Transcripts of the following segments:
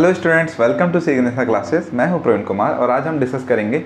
Hello students, welcome to signature classes. मैं हूं प्रवीण कुमार और आज हम डिस्कस करेंगे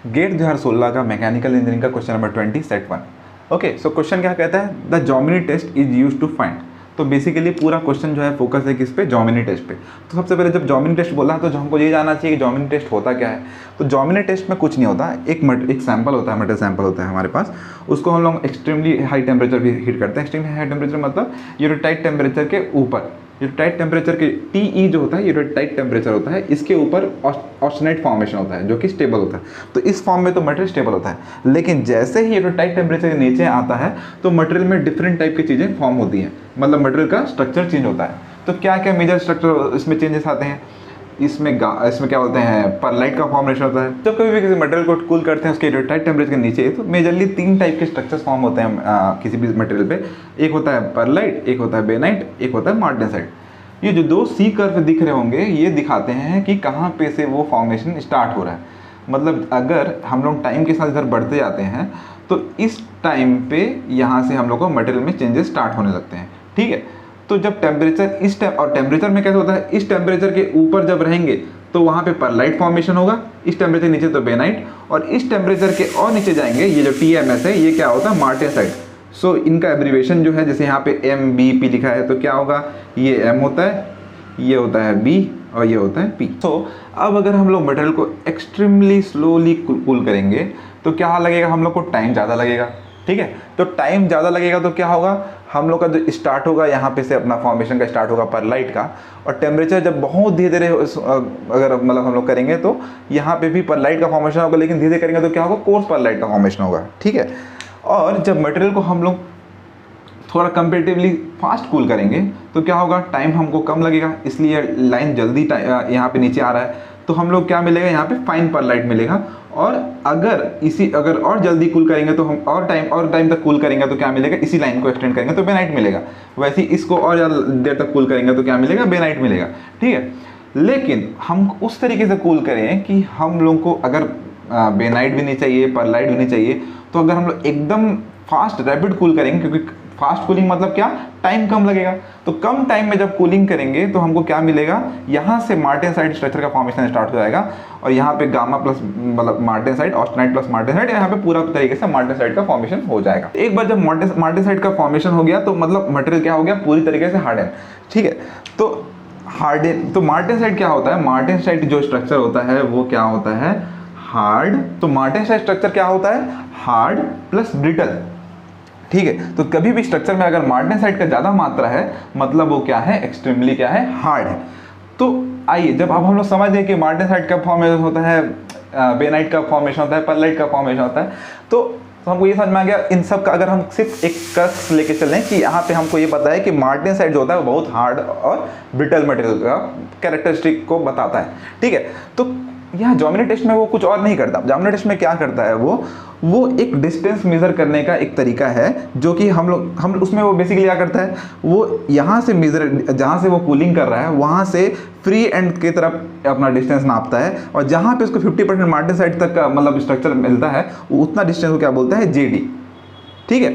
गेट 2016 का मैकेनिकल इंजीनियरिंग का question number 20 set 1। Okay, so question क्या कहता है, the Jominy test is use to find. तो बेसिकली पूरा क्वेश्चन जो है फोकस है किस पे, जॉमिनी टेस्ट पे। तो सबसे पहले जब जॉमिनी टेस्ट बोला तो हमको ये जानना चाहिए कि जॉमिनी टेस्ट होता क्या है। तो जॉमिनी टेस्ट में कुछ नहीं होता, एक सैंपल होता है, मटेरियल सैंपल होता है हमारे पास। उसको हम लोग एक्सट्रीमली हाई टेम्परेचर भी हीट करते हैं। एक्सट्रीमली हाई टेम्परेचर मतलब यूरेटाइट टेम्परेचर के ऊपर, यूरेटाइट टेम्परेचर के TE जो होता है यूरेटाइट टेम्परेचर होता है, इसके ऊपर ऑस्टेनाइट फॉर्मेशन होता है जो कि स्टेबल होता है। तो इस फॉर्म में तो मटेरियल स्टेबल होता है, लेकिन जैसे ही यूरेटाइट टेम्परेचर के नीचे आता है तो मटेरियल में डिफरेंट टाइप की चीज़ें फॉर्म होती हैं, मतलब मटेरियल का स्ट्रक्चर चेंज होता है। तो क्या क्या मेजर स्ट्रक्चर इसमें चेंजेस आते हैं, इसमें क्या बोलते हैं, परलाइट का फॉर्मेशन होता है। जब कभी भी किसी मटेरियल को कूल करते हैं उसके यूरेटाइट टेम्परेचर के नीचे, तो मेजरली 3 टाइप के स्ट्रक्चर्स फॉर्म होते हैं किसी भी मटेरियल पे। एक होता है परलाइट, एक होता है बेनाइट, एक होता है मार्टेनसाइट। ये जो 2 C कर्व दिख रहे होंगे ये दिखाते हैं कि कहाँ पे से वो फॉर्मेशन स्टार्ट हो रहा है। मतलब अगर हम लोग टाइम के साथ इधर बढ़ते जाते हैं तो इस टाइम पे यहाँ से हम लोग को मटेरियल में चेंजेस स्टार्ट होने लगते हैं। ठीक है, तो जब टेम्परेचर और टेम्परेचर में कैसे होता है, इस टेम्परेचर के ऊपर जब रहेंगे तो वहाँ पे परलाइट फॉर्मेशन होगा, इस टेम्परेचर नीचे तो बेनाइट, और इस टेम्परेचर के और नीचे जाएंगे ये जो TMS है ये क्या होता है, मार्टेनसाइट। सो इनका एब्रीवेशन जो है, जैसे यहाँ पे MBP लिखा है तो क्या होगा, ये M होता है, ये होता है B और ये होता है P। तो अब अगर हम लोग मटेरियल को एक्सट्रीमली स्लोली कूल करेंगे तो क्या लगेगा, हम लोग को टाइम ज़्यादा लगेगा। ठीक है, तो टाइम ज़्यादा लगेगा तो क्या होगा, हम लोग का जो स्टार्ट होगा यहाँ पे से अपना फॉर्मेशन का स्टार्ट होगा परलाइट का, और टेम्परेचर जब बहुत धीरे धीरे अगर मतलब हम लोग करेंगे तो यहाँ पे भी परलाइट का फॉर्मेशन होगा, लेकिन धीरे धीरे करेंगे तो क्या होगा, कोर्स परलाइट का फॉर्मेशन होगा। ठीक है, और जब मटेरियल को हम लोग थोड़ा कंपेरेटिवली फास्ट कूल करेंगे तो क्या होगा, टाइम हमको कम लगेगा, इसलिए लाइन जल्दी यहाँ पे नीचे आ रहा है तो हम लोग क्या मिलेगा, यहाँ पे फाइन परलाइट मिलेगा। और अगर और जल्दी कूल करेंगे तो हम और टाइम तक कूल करेंगे तो क्या मिलेगा, इसी लाइन को एक्सटेंड करेंगे तो बेनाइट मिलेगा। वैसे ही इसको और ज़्यादा देर तक कूल करेंगे तो क्या मिलेगा, बेनाइट मिलेगा। ठीक है, लेकिन हम उस तरीके से कूल करें कि हम लोग को अगर बेनाइट भी नहीं चाहिए, परलाइट भी नहीं चाहिए, तो अगर हम लोग एकदम फास्ट रैपिड कूल करेंगे, क्योंकि फास्ट कूलिंग मतलब क्या, टाइम कम लगेगा, तो कम टाइम में जब कूलिंग करेंगे तो हमको क्या मिलेगा, यहाँ से मार्टेनसाइट स्ट्रक्चर का फॉर्मेशन स्टार्ट हो जाएगा, और यहाँ पे गामा प्लस मतलब मार्टेनसाइट, ऑस्टेनाइट प्लस मार्टेनसाइट, यहाँ पे पूरा तरीके से मार्टेनसाइट का फॉर्मेशन हो जाएगा। एक बार जब मार्टेनसाइट का फॉर्मेशन हो गया तो मतलब मटेरियल क्या हो गया, पूरी तरीके से हार्डन। ठीक है, तो मार्टेनसाइट क्या होता है, मार्टेनसाइट जो स्ट्रक्चर होता है वो क्या होता है, हार्ड। तो मार्टेनसाइट स्ट्रक्चर क्या होता है, हार्ड प्लस ब्रिटल। ठीक है, तो कभी भी स्ट्रक्चर में अगर मार्टेनसाइट का ज़्यादा मात्रा है मतलब वो क्या है, एक्सट्रीमली क्या है, हार्ड है। तो आइए, जब अब हम लोग समझ गए कि मार्टेनसाइट का फॉर्मेशन होता है, बेनाइट का फॉर्मेशन होता है, परलाइट का फॉर्मेशन होता है, तो हमको ये समझ में आ गया इन सब का। अगर हम सिर्फ एक क्रक्स लेके चलें कि यहाँ पे हमको ये पता है कि मार्टेनसाइट जो होता है वो बहुत हार्ड और ब्रिटल मटेरियल का कैरेक्टरिस्टिक को बताता है। ठीक है, तो यहाँ जॉमिनी टेस्ट में वो कुछ और नहीं करता। जॉमिनी टेस्ट में क्या करता है, वो एक डिस्टेंस मेज़र करने का एक तरीका है, जो कि हम उसमें वो बेसिकली क्या करता है, वो यहाँ से मेज़र, जहाँ से वो कूलिंग कर रहा है वहाँ से फ्री एंड की तरफ अपना डिस्टेंस नापता है, और जहाँ पे उसको 50% मार्टेनसाइट तक का मतलब स्ट्रक्चर मिलता है उतना डिस्टेंस को क्या बोलता है, JD। ठीक है,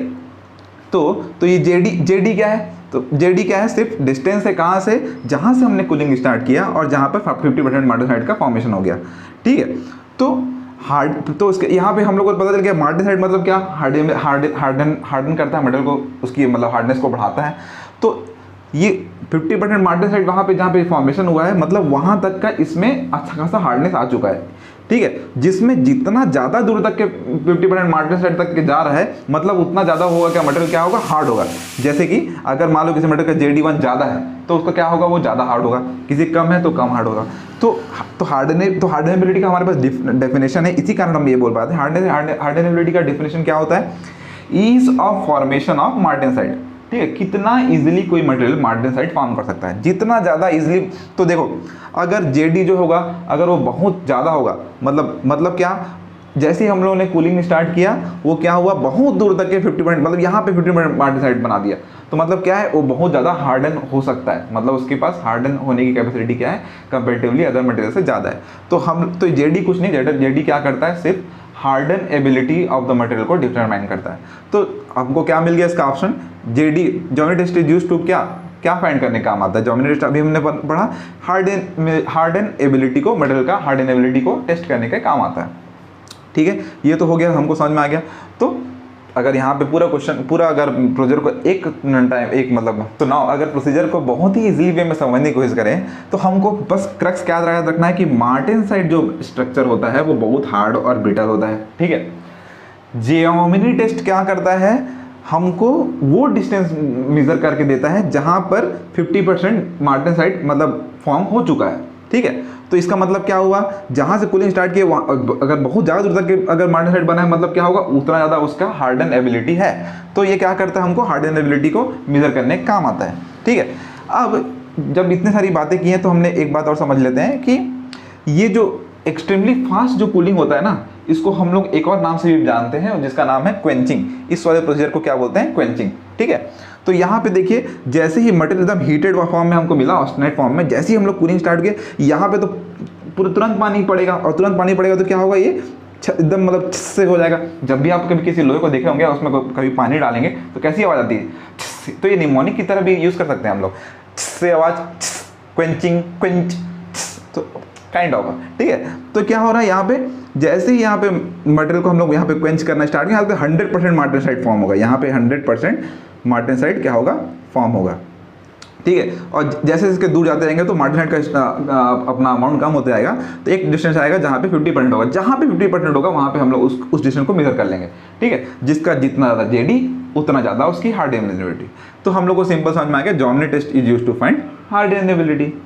तो ये JD क्या है, तो JD क्या है, सिर्फ डिस्टेंस है, कहाँ से, जहाँ से हमने कूलिंग स्टार्ट किया और जहाँ पर 50% मार्टेनसाइट का फॉर्मेशन हो गया। ठीक है, तो उसके यहाँ पे हम लोग को पता चल गया मार्टेनसाइट मतलब क्या, हार्डन करता है मटेरियल को, उसकी मतलब हार्डनेस को बढ़ाता है। तो ये 50% मार्टेनसाइट वहाँ पे जहाँ पे फॉर्मेशन हुआ है मतलब वहाँ तक का इसमें अच्छा खासा हार्डनेस आ चुका है। ठीक है, जिसमें जितना ज़्यादा दूर तक के 50% मार्टेनसाइट तक के जा रहा है मतलब उतना ज़्यादा होगा क्या, मटेरियल क्या होगा, हार्ड होगा। जैसे कि अगर मान लो किसी मटेरियल का JD1 ज़्यादा है तो उसका क्या होगा, वो ज़्यादा हार्ड होगा, किसी कम है तो कम हार्ड होगा। तो हार्डनेबिलिटी का हमारे पास डेफिनेशन है, इसी कारण हम ये बोल पाते हैं। हार्डनेबिलिटी का डेफिनेशन क्या होता है, ease of formation of martensite. ठीक है, कितना इजीली कोई मटेरियल मार्टेनसाइट फॉर्म कर सकता है, जितना ज़्यादा इजीली। तो देखो, अगर JD जो होगा अगर वो बहुत ज़्यादा होगा मतलब क्या, जैसे ही हम लोगों ने कूलिंग स्टार्ट किया वो क्या हुआ, बहुत दूर तक के 50% मतलब यहाँ पे 50% मार्टेनसाइट बना दिया, तो मतलब क्या है, वो बहुत ज़्यादा हार्डन हो सकता है, मतलब उसके पास हार्डन होने की कैपेसिटी क्या है, कंपेरेटिवली अदर मटेरियल से ज़्यादा है। तो JD कुछ नहीं, JD क्या करता है, सिर्फ harden ability of the material को डिटरमाइन करता है। तो हमको क्या मिल गया इसका option, JD, Jominy test is used to क्या क्या फाइंड करने का काम आता है? जॉमिनी टेस्ट अभी हमने पढ़ा हार्डन एबिलिटी को, मटेरियल का हार्डन एबिलिटी को टेस्ट करने का काम आता है। ठीक है, ये तो हो गया, हमको समझ में आ गया। तो अगर यहाँ पे पूरा क्वेश्चन पूरा अगर प्रोसीजर को एक मतलब तो नाउ अगर प्रोसीजर को बहुत ही इजीली वे में समझने की कोशिश करें तो हमको बस क्रक्स क्या याद रखना है कि मार्टेनसाइट जो स्ट्रक्चर होता है वो बहुत हार्ड और ब्रिटल होता है। ठीक है, जियोमिनी टेस्ट क्या करता है, हमको वो डिस्टेंस मेजर करके देता है जहाँ पर 50% मार्टेनसाइट मतलब फॉर्म हो चुका है। ठीक है, तो इसका मतलब क्या हुआ, जहाँ से कूलिंग स्टार्ट किए अगर बहुत ज़्यादा दूर तक अगर मार्टेनसाइट बना है मतलब क्या होगा, उतना ज़्यादा उसका हार्डन एबिलिटी है। तो ये क्या करता है, हमको हार्डन एबिलिटी को मेजर करने का काम आता है। ठीक है, अब जब इतनी सारी बातें की हैं तो हमने एक बात और समझ लेते हैं कि ये जो एक्सट्रीमली फास्ट जो कूलिंग होता है ना, इसको हम लोग एक और नाम से भी जानते हैं जिसका नाम है क्वेंचिंग। इस वाले प्रोसीजर को क्या बोलते हैं, क्वेंचिंग। ठीक है, तो यहाँ पे देखिए जैसे ही मटेरियल एकदम हीटेड फॉर्म में हमको मिला, ऑस्टेनाइट फॉर्म में, जैसे ही हम लोग कूलिंग स्टार्ट किए यहाँ पे तो तुरंत पानी पड़ेगा, और तुरंत पानी पड़ेगा तो क्या होगा, ये एकदम मतलब से हो जाएगा। जब भी आप कभी किसी लोहे को देखे होंगे उसमें कभी पानी डालेंगे तो कैसी आवाज़ आती है, तो ये निमोनिक की तरह भी यूज़ कर सकते हैं हम लोग, से आवाज़, क्वेंचिंग, क्वेंच, तो काइंड ऑफ। ठीक है, तो क्या हो रहा है यहाँ पे, जैसे ही यहाँ पे मटेरियल को हम लोग यहाँ पे क्वेंच करना स्टार्ट किया, यहाँ पे 100% मार्टेनसाइट फॉर्म होगा, यहाँ पे 100% मार्टेनसाइट क्या होगा, फॉर्म होगा। ठीक है, और जैसे इसके दूर जाते रहेंगे तो मार्टेनसाइट का अपना अमाउंट कम होते जाएगा, तो एक डिस्टेंस आएगा जहाँ पे 50% होगा, जहाँ पे 50% होगा वहाँ पे हम लोग उस डिस्टेंस को मेजर कर लेंगे। ठीक है, जिसका जितना ज़्यादा जेडी उतना ज़्यादा उसकी हार्डन एबिलिटी। तो हम लोग को सिंपल समझ में आ गया, Jominy test is used to find harden ability.